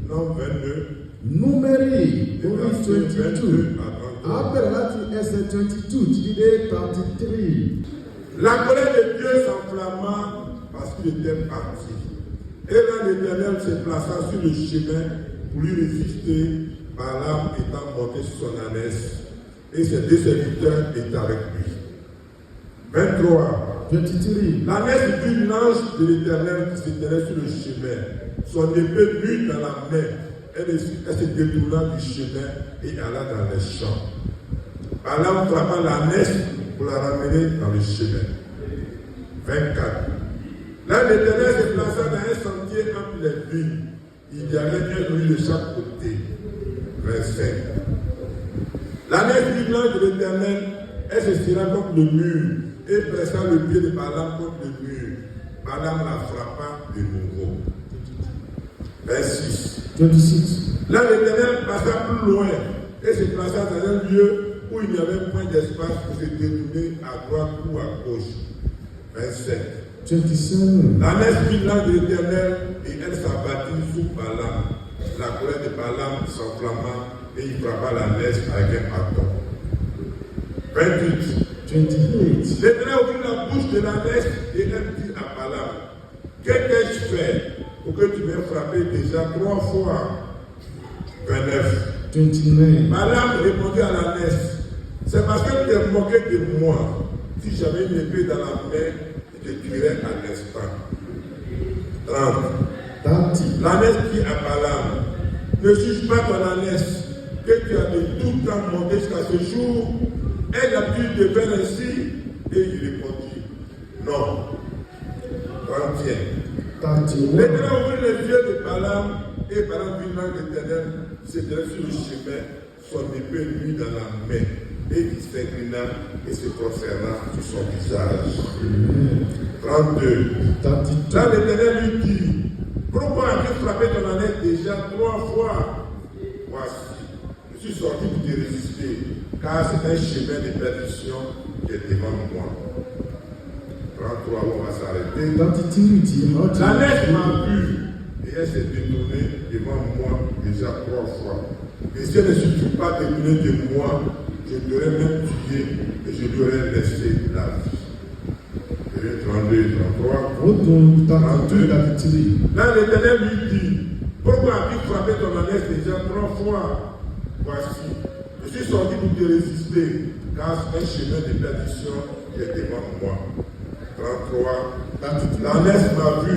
Non, 22. Numeri, verse 22. Après, verse 22, 33. la colère de Dieu s'enflamma parce qu'il était parti. Et là, l'Éternel se plaça sur le chemin pour lui résister, Balaam étant monté sur son ânesse. Et ses deux serviteurs étaient avec lui. 23. 23. L'ânesse vit l'ange de l'Éternel qui se tenait sur le chemin, son épée nue dans la main. Elle se détourna du chemin et alla dans les champs. Balaam frappa l'ânesse pour la ramener dans le chemin. 24. Là, l'Éternel se plaça dans un sentier entre les vignes. Il y avait un ruisseau de chaque côté. 25. L'ânesse vit l'ange de l'Éternel, elle se tira contre le mur et pressa le pied de Balaam contre le mur. Balaam la frappa de nouveau. 26. 26. Là, l'Éternel passa plus loin et se plaça dans un lieu où il n'y avait point d'espace pour se détourner à droite ou à gauche. 27. 27. L'ânesse vit l'ange de l'Éternel et elle s'abattit sous Balaam. La colère de Balaam s'enflamma et il frappa l'ânesse avec un bâton. 28. 28. L'Éternel ouvrit la bouche de l'ânesse et elle dit à Balaam, que t'ai-je fait pour que tu m'aies frappé déjà 3 fois? 29. 29. Balaam répondit à l'ânesse, c'est parce que tu t'es moqué de moi. Si j'avais une épée dans la main, je te tuerais à l'instant. 30. 30. L'ânesse dit à Balaam, ne juge pas ton ânesse, que tu as de tout temps monté jusqu'à ce jour. Elle a pu de faire ainsi. Et il répondit, non. 31. L'Éternel ouvrit les yeux de Balaam, et Balaam vit l'ange de l'Éternel se tenait sur le chemin, son épée nue dans la main. Et il s'inclina et se prosterna sur son visage. 32. Là, l'Éternel lui dit, pourquoi as-tu frappé ton ânesse déjà 3 fois? Voici, je suis sorti pour te résister, car c'est un chemin de perdition qui est devant moi. 33, on va s'arrêter. L'ânesse m'a vu et elle s'est détournée devant moi déjà 3 fois. Et si elle ne suffit pas détournée de moi, je l'aurais même tué et je lui aurais laissé la vie. 32 et 33. 32. Là, l'Éternel lui dit, pourquoi as-tu frappé ton ânesse déjà 3 fois? Voici, je suis sorti pour te résister, car c'est un chemin de perdition qui est devant moi. 33. L'ânesse m'a vu.